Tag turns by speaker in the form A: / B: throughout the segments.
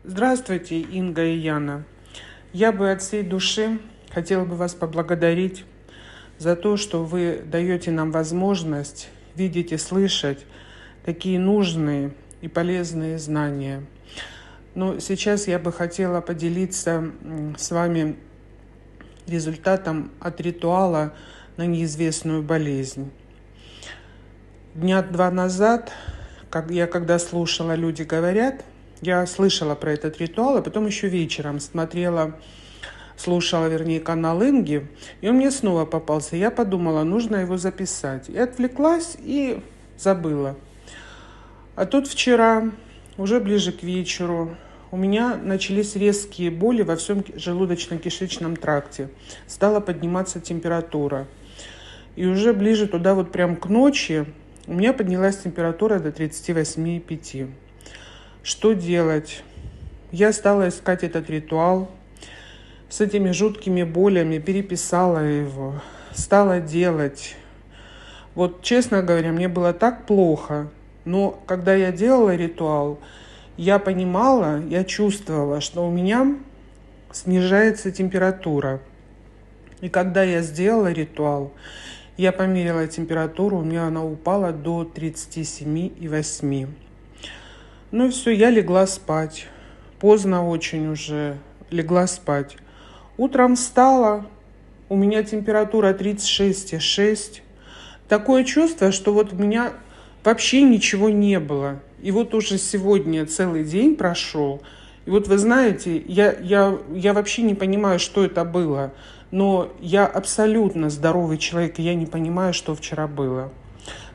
A: Здравствуйте, Инга и Яна. Я бы от всей души хотела бы вас поблагодарить за то, что вы даете нам возможность видеть и слышать такие нужные и полезные знания. Но сейчас я бы хотела поделиться с вами результатом от ритуала на неизвестную болезнь. Дня 2 назад, когда слушала «Люди говорят», я слышала про этот ритуал, а потом еще вечером слушала, канал Инги, и он мне снова попался. Я подумала, нужно его записать. И отвлеклась, и забыла. А тут вчера, уже ближе к вечеру, у меня начались резкие боли во всем желудочно-кишечном тракте. Стала подниматься температура. И уже ближе туда, вот прям к ночи, у меня поднялась температура до 38,5. Что делать? Я стала искать этот ритуал с этими жуткими болями, переписала его, стала делать. Вот, честно говоря, мне было так плохо, но когда я делала ритуал, я понимала, я чувствовала, что у меня снижается температура. И когда я сделала ритуал, я померила температуру, у меня она упала до 37,8. Ну и все, я легла спать. Поздно очень уже легла спать. Утром встала, у меня температура 36,6. Такое чувство, что вот у меня вообще ничего не было. И вот уже сегодня целый день прошел. И вот вы знаете, я вообще не понимаю, что это было. Но я абсолютно здоровый человек, и я не понимаю, что вчера было.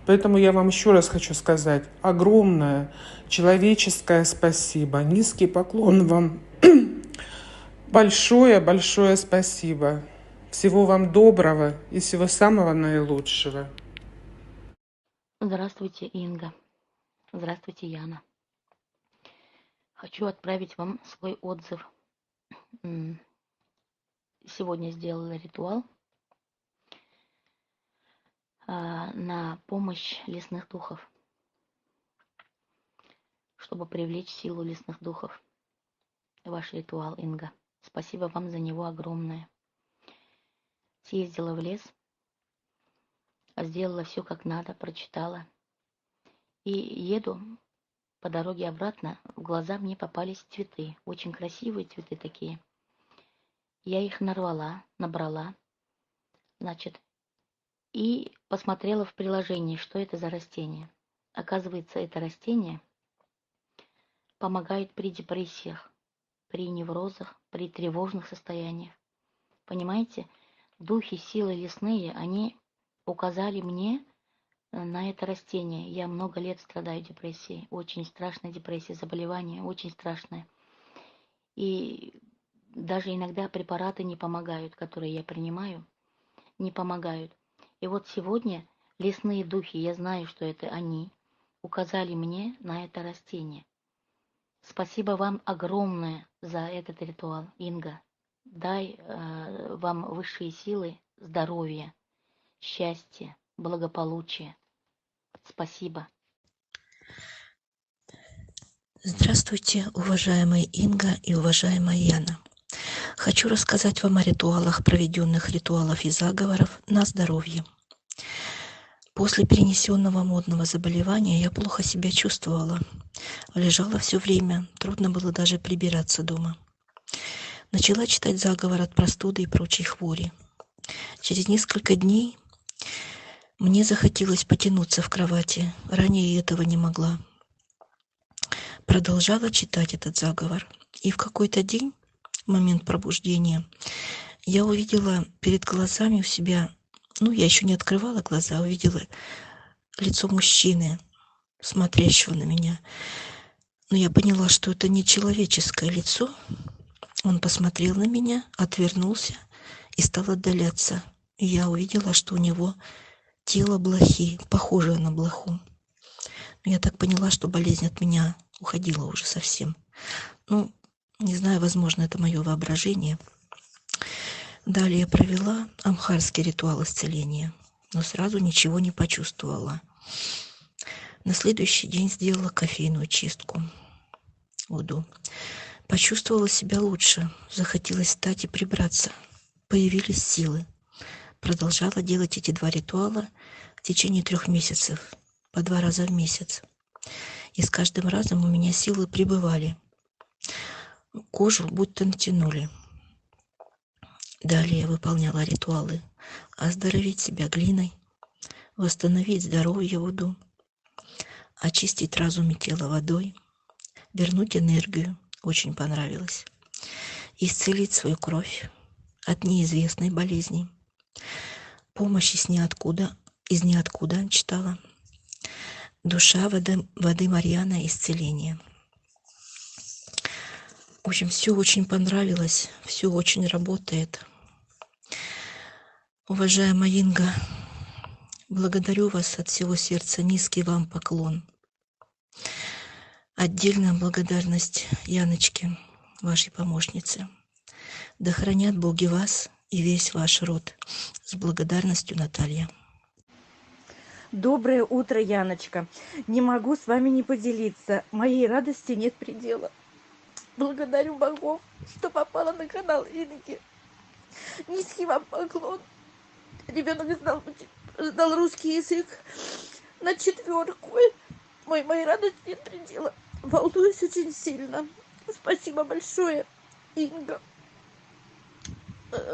A: Поэтому я вам еще раз хочу сказать огромное человеческое спасибо. Низкий поклон вам. Большое-большое спасибо. Всего вам доброго и всего самого наилучшего.
B: Здравствуйте, Инга. Здравствуйте, Яна. Хочу отправить вам свой отзыв. Сегодня сделала ритуал на помощь лесных духов, чтобы привлечь силу лесных духов. Ваш ритуал, Инга. Спасибо вам за него огромное. Съездила в лес, сделала все как надо, прочитала. И еду по дороге обратно, в глаза мне попались цветы. Очень красивые цветы такие. Я их набрала, значит, и посмотрела в приложении, что это за растение. Оказывается, это растение помогает при депрессиях, при неврозах, при тревожных состояниях. Понимаете, духи, силы лесные, они указали мне на это растение. Я много лет страдаю депрессией, очень страшная депрессия, заболевание, очень страшное. И даже иногда препараты не помогают, которые я принимаю, не помогают. И вот сегодня лесные духи, я знаю, что это они, указали мне на это растение. Спасибо вам огромное за этот ритуал, Инга. Дай вам высшие силы, здоровья, счастья, благополучия. Спасибо.
C: Здравствуйте, уважаемая Инга и уважаемая Яна. Хочу рассказать вам о ритуалах, проведенных ритуалов и заговоров на здоровье. После перенесенного модного заболевания я плохо себя чувствовала. Лежала все время, трудно было даже прибираться дома. Начала читать заговор от простуды и прочей хвори. Через несколько дней мне захотелось потянуться в кровати. Ранее я этого не могла. Продолжала читать этот заговор. И в какой-то день, в момент пробуждения, я увидела перед глазами у себя, я еще не открывала глаза, увидела лицо мужчины, смотрящего на меня. Но я поняла, что это не человеческое лицо. Он посмотрел на меня, отвернулся и стал отдаляться. И я увидела, что у него тело блохи, похожее на блоху. Но я так поняла, что болезнь от меня уходила уже совсем. Не знаю, возможно, это мое воображение. Далее я провела амхарский ритуал исцеления, но сразу ничего не почувствовала. На следующий день сделала кофейную чистку, вуду. Почувствовала себя лучше, захотелось встать и прибраться. Появились силы. Продолжала делать эти 2 ритуала в течение 3 месяцев, по 2 раза в месяц. И с каждым разом у меня силы прибывали. Кожу будто натянули. Далее я выполняла ритуалы: оздоровить себя глиной, восстановить здоровье воду, очистить разум и тело водой, вернуть энергию, очень понравилось, исцелить свою кровь от неизвестной болезни, помощь из ниоткуда читала, душа воды Марьяна, исцеление. В общем, все очень понравилось, все очень работает. Уважаемая Инга, благодарю вас от всего сердца, низкий вам поклон. Отдельная благодарность Яночке, вашей помощнице. Да хранят боги вас и весь ваш род. С благодарностью, Наталья.
D: Доброе утро, Яночка. Не могу с вами не поделиться. Моей радости нет предела. Благодарю богов, что попала на канал Инги. Низкий вам поклон. Ребенок знал русский язык на 4. Моей радости нет предела. Волнуюсь очень сильно. Спасибо большое, Инга,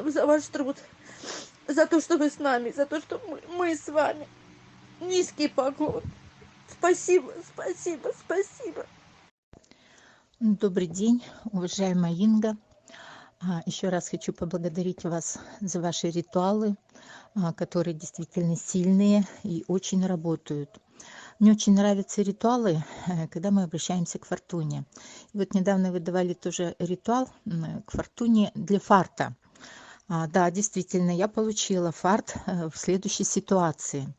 D: за ваш труд, за то, что вы с нами, за то, что мы с вами. Низкий поклон. Спасибо, спасибо, спасибо.
E: Добрый день, уважаемая Инга. Еще раз хочу поблагодарить вас за ваши ритуалы, которые действительно сильные и очень работают. Мне очень нравятся ритуалы, когда мы обращаемся к фортуне. И вот недавно вы давали тоже ритуал к фортуне для фарта. Да, действительно, я получила фарт в следующей ситуации.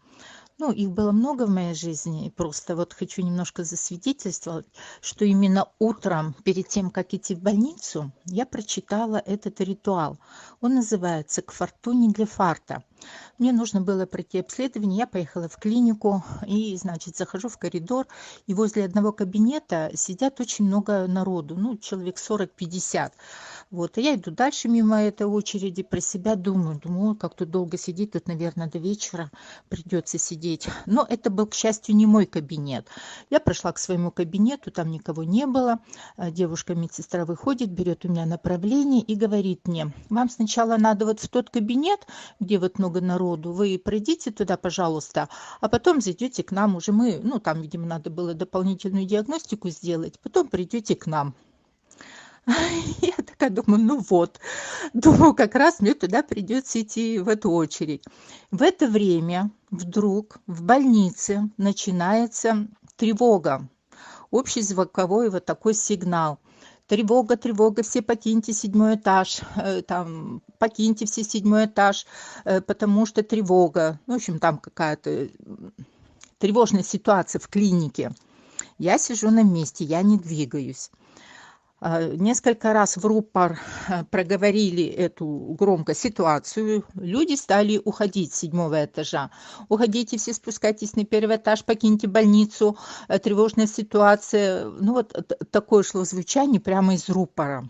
E: Ну, их было много в моей жизни, и просто вот хочу немножко засвидетельствовать, что именно утром, перед тем, как идти в больницу, я прочитала этот ритуал. Он называется «К фортуне для фарта». Мне нужно было пройти обследование, я поехала в клинику, и, значит, захожу в коридор, и возле одного кабинета сидят очень много народу, ну, человек 40-50. Вот, и я иду дальше мимо этой очереди, про себя думаю, ой, как тут долго сидеть, тут, наверное, до вечера придется сидеть. Но это был, к счастью, не мой кабинет. Я прошла к своему кабинету, там никого не было. Девушка-медсестра выходит, берет у меня направление и говорит мне: вам сначала надо вот в тот кабинет, где вот много народу, вы пройдите туда, пожалуйста, а потом зайдете к нам уже. Мы, ну, там, видимо, надо было дополнительную диагностику сделать, потом придете к нам. Я такая думаю, ну вот, думаю, как раз мне туда придется идти в эту очередь. В это время вдруг в больнице начинается тревога, общезвуковой вот такой сигнал. Тревога, тревога, все покиньте 7 этаж, там, покиньте все 7 этаж, потому что тревога. В общем, там какая-то тревожная ситуация в клинике. Я сижу на месте, я не двигаюсь. Несколько раз в рупор проговорили эту громко ситуацию. Люди стали уходить с 7 этажа. Уходите все, спускайтесь на 1 этаж, покиньте больницу. Тревожная ситуация. Ну вот такое шло звучание прямо из рупора.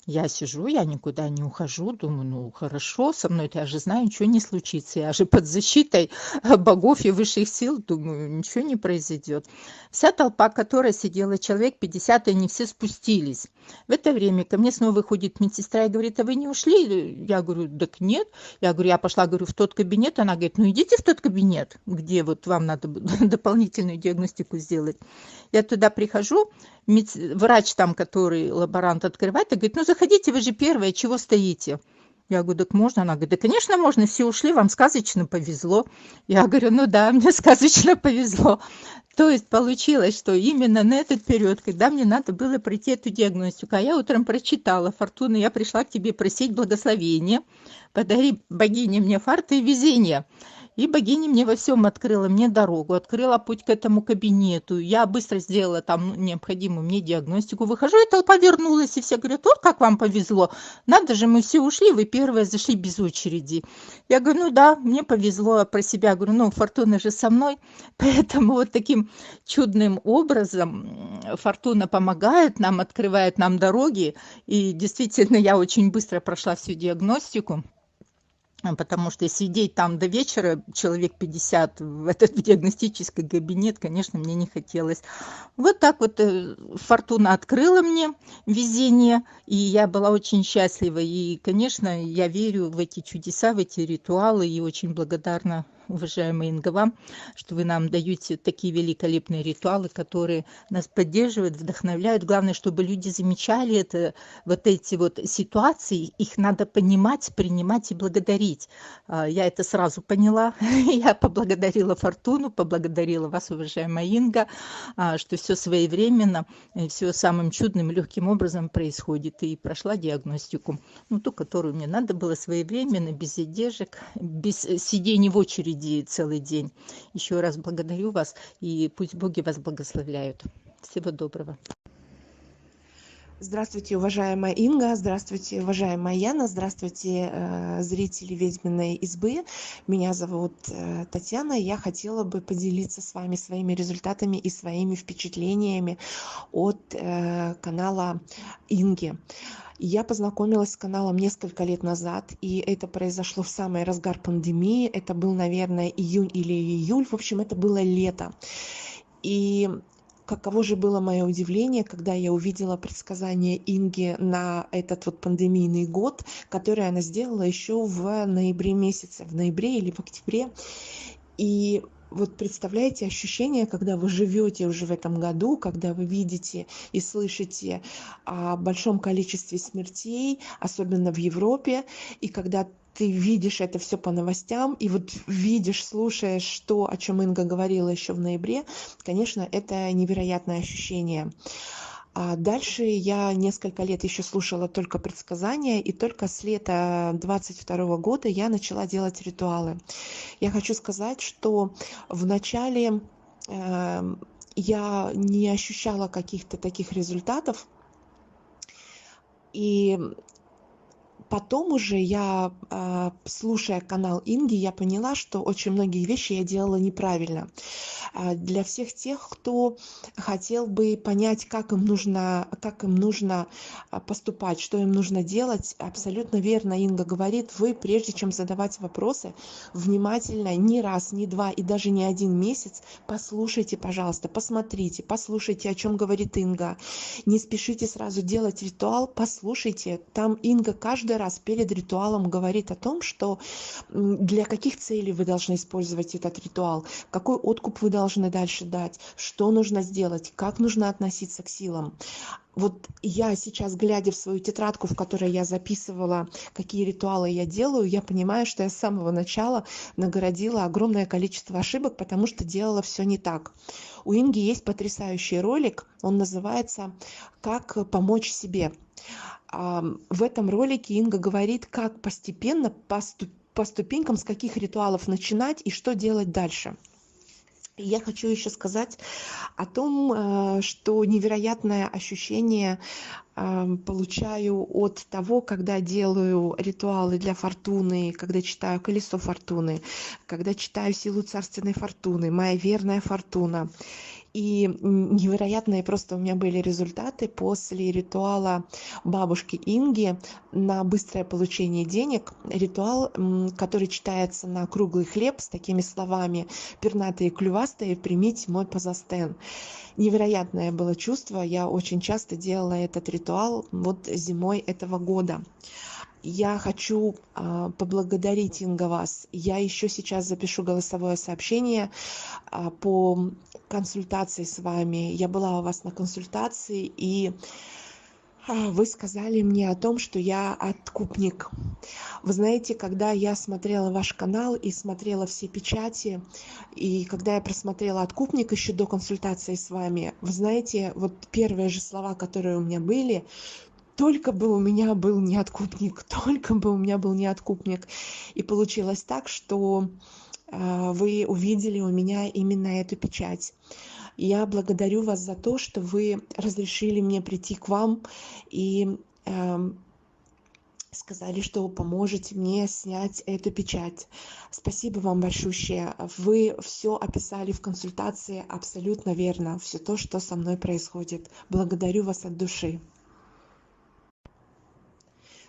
E: Я сижу, я никуда не ухожу, думаю, ну хорошо, со мной я же знаю, ничего не случится, я же под защитой богов и высших сил, думаю, ничего не произойдет. Вся толпа, которая сидела, человек 50, они все спустились. В это время ко мне снова выходит медсестра и говорит: а вы не ушли? Я говорю: так нет. Я говорю, я пошла, говорю, в тот кабинет. Она говорит: ну идите в тот кабинет, где вот вам надо дополнительную диагностику сделать. Я туда прихожу, врач там, который лаборант открывает, и говорит: ну заходите, вы же первая, чего стоите? Я говорю: так можно? Она говорит: да, конечно, можно, все ушли, вам сказочно повезло. Я говорю: ну да, мне сказочно повезло. То есть получилось, что именно на этот период, когда мне надо было пройти эту диагностику, а я утром прочитала: фортуна, я пришла к тебе просить благословения, подари богине мне фарта и везение. И богиня мне во всем открыла мне дорогу, открыла путь к этому кабинету. Я быстро сделала там необходимую мне диагностику. Выхожу, и толпа вернулась, и все говорят: вот как вам повезло. Надо же, мы все ушли, вы первые зашли без очереди. Я говорю: ну да, мне повезло. А про себя говорю: ну, фортуна же со мной. Поэтому вот таким чудным образом фортуна помогает нам, открывает нам дороги. И действительно, я очень быстро прошла всю диагностику. Потому что сидеть там до вечера, человек 50 в этот диагностический кабинет, конечно, мне не хотелось. Вот так вот фортуна открыла мне везение, и я была очень счастлива. И, конечно, я верю в эти чудеса, в эти ритуалы, и очень благодарна, уважаемая Инга, вам, что вы нам даете такие великолепные ритуалы, которые нас поддерживают, вдохновляют. Главное, чтобы люди замечали это, вот эти вот ситуации, их надо понимать, принимать и благодарить. Я это сразу поняла. Я поблагодарила фортуну, поблагодарила вас, уважаемая Инга, что все своевременно, все самым чудным и легким образом происходит. И прошла диагностику, ну, ту, которую мне надо было, своевременно, без задержек, без сидений в очереди целый день. Еще раз благодарю вас, и пусть боги вас благословляют. Всего доброго.
F: Здравствуйте, уважаемая Инга, здравствуйте, уважаемая Яна, здравствуйте, зрители «Ведьминой избы». Меня зовут Татьяна, и я хотела бы поделиться с вами своими результатами и своими впечатлениями от канала Инги. Я познакомилась с каналом несколько лет назад, и это произошло в самый разгар пандемии. Это был, наверное, июнь или июль, в общем, это было лето. И каково же было мое удивление, когда я увидела предсказание Инги на этот вот пандемийный год, которое она сделала еще в ноябре месяце, в ноябре или в октябре. И вот представляете ощущение, когда вы живете уже в этом году, когда вы видите и слышите о большом количестве смертей, особенно в Европе, и когда ты видишь это все по новостям, и вот видишь, слушаешь то, о чем Инга говорила еще в ноябре, конечно, это невероятное ощущение. А дальше я несколько лет еще слушала только предсказания, и только с лета 22 года я начала делать ритуалы. Я хочу сказать, что вначале я не ощущала каких-то таких результатов, и потом уже я, слушая канал Инги, я поняла, что очень многие вещи я делала неправильно. Для всех тех, кто хотел бы понять, как им нужно поступать, что им нужно делать, абсолютно верно Инга говорит: вы, прежде чем задавать вопросы, внимательно не раз, не два и даже не один месяц послушайте, пожалуйста, посмотрите, послушайте, о чем говорит Инга. Не спешите сразу делать ритуал, послушайте. Там Инга каждый раз перед ритуалом говорит о том, что для каких целей вы должны использовать этот ритуал, какой откуп вы должны дальше дать, что нужно сделать, как нужно относиться к силам. Вот я сейчас, глядя в свою тетрадку, в которой я записывала, какие ритуалы я делаю, я понимаю, что я с самого начала нагородила огромное количество ошибок, потому что делала все не так. У Инги есть потрясающий ролик, он называется «Как помочь себе». В этом ролике Инга говорит, как постепенно, по ступенькам, с каких ритуалов начинать и что делать дальше. И я хочу еще сказать о том, что невероятное ощущение получаю от того, когда делаю ритуалы для фортуны, когда читаю «Колесо фортуны», когда читаю «Силу царственной фортуны», «Моя верная фортуна». И невероятные просто у меня были результаты после ритуала бабушки Инги на быстрое получение денег. Ритуал, который читается на круглый хлеб с такими словами: «Пернатые клювастые, примите мой позастен». Невероятное было чувство. Я очень часто делала этот ритуал вот зимой этого года. Я хочу поблагодарить, Инга, вас. Я еще сейчас запишу голосовое сообщение по консультации с вами. Я была у вас на консультации, и вы сказали мне о том, что я откупник. Вы знаете, когда я смотрела ваш канал и смотрела все печати, и когда я просмотрела «Откупник» еще до консультации с вами, вы знаете, вот первые же слова, которые у меня были: только бы у меня был не откупник, только бы у меня был не откупник. И получилось так, что вы увидели у меня именно эту печать. Я благодарю вас за то, что вы разрешили мне прийти к вам и сказали, что поможете мне снять эту печать. Спасибо вам большущее. Вы все описали в консультации абсолютно верно. Все то, что со мной происходит. Благодарю вас от души.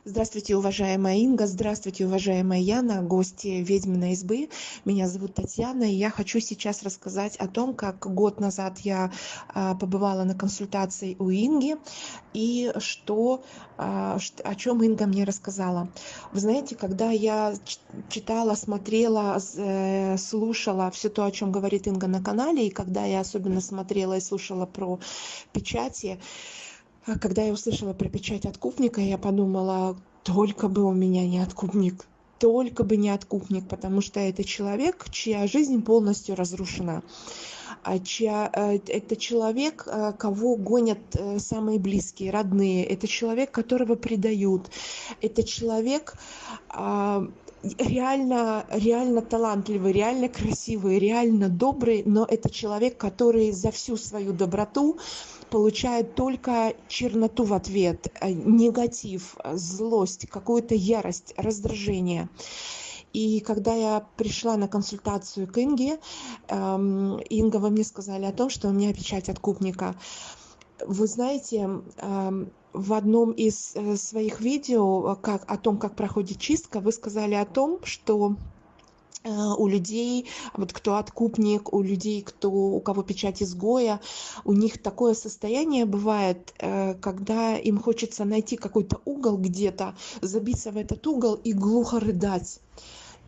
F: Здравствуйте, уважаемая Инга, здравствуйте, уважаемая Яна, гости «Ведьминой избы». Меня зовут Татьяна, и я хочу сейчас рассказать о том, как год назад я побывала на консультации у Инги, и о чем Инга мне рассказала. Вы знаете, когда я читала, смотрела, слушала все то, о чем говорит Инга на канале, и когда я особенно смотрела и слушала про печати, когда я услышала про печать откупника, я подумала, только бы у меня не откупник, только бы не откупник, потому что это человек, чья жизнь полностью разрушена. Это человек, кого гонят самые близкие, родные. Это человек, которого предают. Это человек реально талантливый, реально красивый, реально добрый, но это человек, который за всю свою доброту получает только черноту в ответ, негатив, злость, какую-то ярость, раздражение. И когда я пришла на консультацию к Инге, Инга, вы мне сказали о том, что у меня печать откупника. Вы знаете, в одном из своих видео о том, как проходит чистка, вы сказали о том, что у людей, вот кто откупник, у людей, у кого печать изгоя, у них такое состояние бывает, когда им хочется найти какой-то угол где-то, забиться в этот угол и глухо рыдать.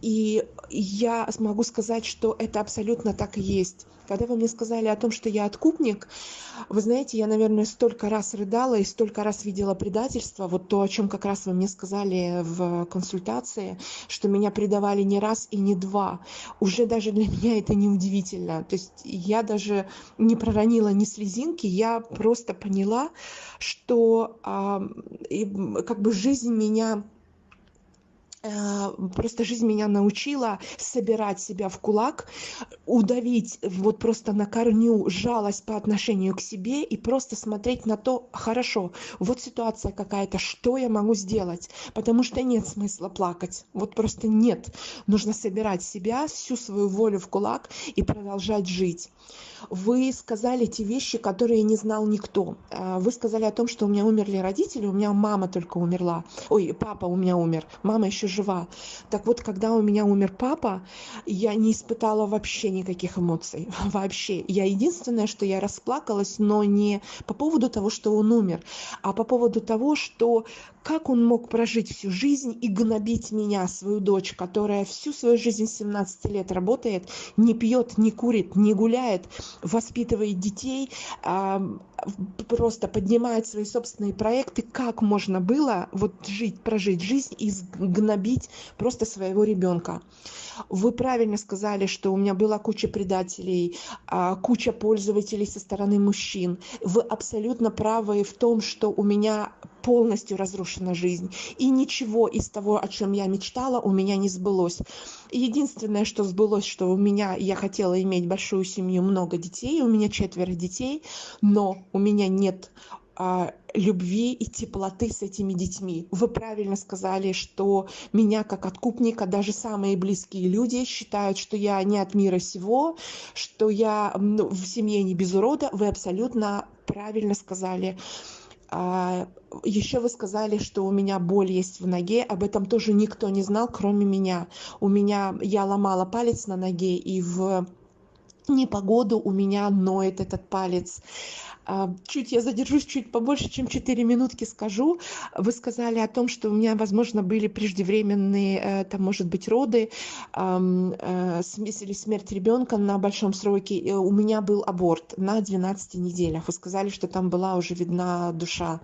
F: И я могу сказать, что это абсолютно так и есть. Когда вы мне сказали о том, что я откупник, вы знаете, я, наверное, столько раз рыдала и столько раз видела предательство, вот то, о чем как раз вы мне сказали в консультации, что меня предавали не раз и не два. Уже даже для меня это не удивительно. То есть я даже не проронила ни слезинки, я просто поняла, что как бы жизнь меня научила собирать себя в кулак, удавить вот просто на корню жалость по отношению к себе и просто смотреть на то, хорошо, вот ситуация какая-то, что я могу сделать, потому что нет смысла плакать, вот просто нет. Нужно собирать себя, всю свою волю в кулак и продолжать жить. Вы сказали те вещи, которые не знал никто. Вы сказали о том, что у меня умерли родители, у меня мама только умерла. Ой, папа у меня умер, мама еще жива. Так вот, когда у меня умер папа, я не испытала вообще никаких эмоций. Вообще. Единственное, что я расплакалась, но не по поводу того, что он умер, а по поводу того, что как он мог прожить всю жизнь и гнобить меня, свою дочь, которая всю свою жизнь с 17 лет работает, не пьет, не курит, не гуляет, воспитывает детей, просто поднимает свои собственные проекты. Как можно было вот прожить жизнь и гнобить просто своего ребенка? Вы правильно сказали, что у меня была куча предателей, куча пользователей со стороны мужчин. Вы абсолютно правы в том, что у меня полностью разрушена жизнь. И ничего из того, о чем я мечтала, у меня не сбылось. Единственное, что сбылось, что я хотела иметь большую семью, много детей, у меня 4 детей, но у меня нет любви и теплоты с этими детьми. Вы правильно сказали, что меня как откупника даже самые близкие люди считают, что я не от мира сего, что я в семье не без урода. Вы абсолютно правильно сказали. Еще вы сказали, что у меня боль есть в ноге. Об этом тоже никто не знал, кроме меня. Я ломала палец на ноге, и в непогоду у меня ноет этот палец. Я задержусь чуть побольше, чем 4 минутки скажу. Вы сказали о том, что у меня, возможно, были преждевременные, может быть, роды или смерть ребенка на большом сроке. У меня был аборт на 12 неделях. Вы сказали, что там была уже видна душа.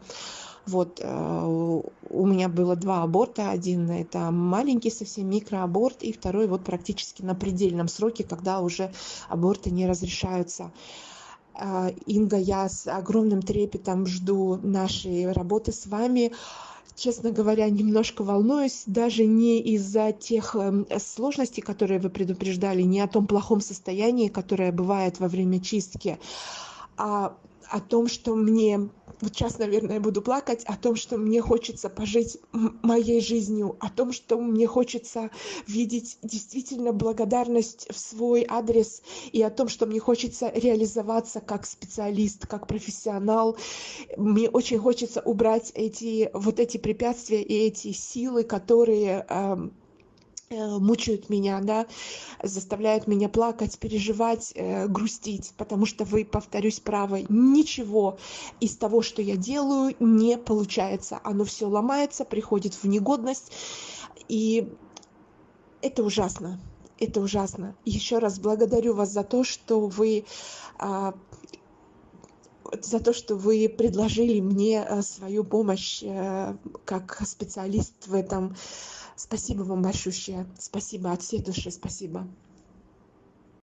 F: Вот, у меня было 2 аборта. Один это маленький совсем микроаборт, и второй вот практически на предельном сроке, когда уже аборты не разрешаются. Инга, я с огромным трепетом жду нашей работы с вами. честно говоря, немножко волнуюсь, даже не из-за тех сложностей, которые вы предупреждали, не о том плохом состоянии, которое бывает во время чистки, а о том, что мне, вот сейчас, наверное, я буду плакать, о том, что мне хочется пожить моей жизнью, о том, что мне хочется видеть действительно благодарность в свой адрес, и о том, что мне хочется реализоваться как специалист, как профессионал. Мне очень хочется убрать эти препятствия и эти силы, которые мучают меня, да, заставляют меня плакать, переживать, грустить, потому что вы, повторюсь, правы, ничего из того, что я делаю, не получается. Оно все ломается, приходит в негодность, и это ужасно. Это ужасно. Еще раз благодарю вас за то, что вы предложили мне свою помощь как специалист в этом. Спасибо вам большое. Спасибо от всей души. Спасибо.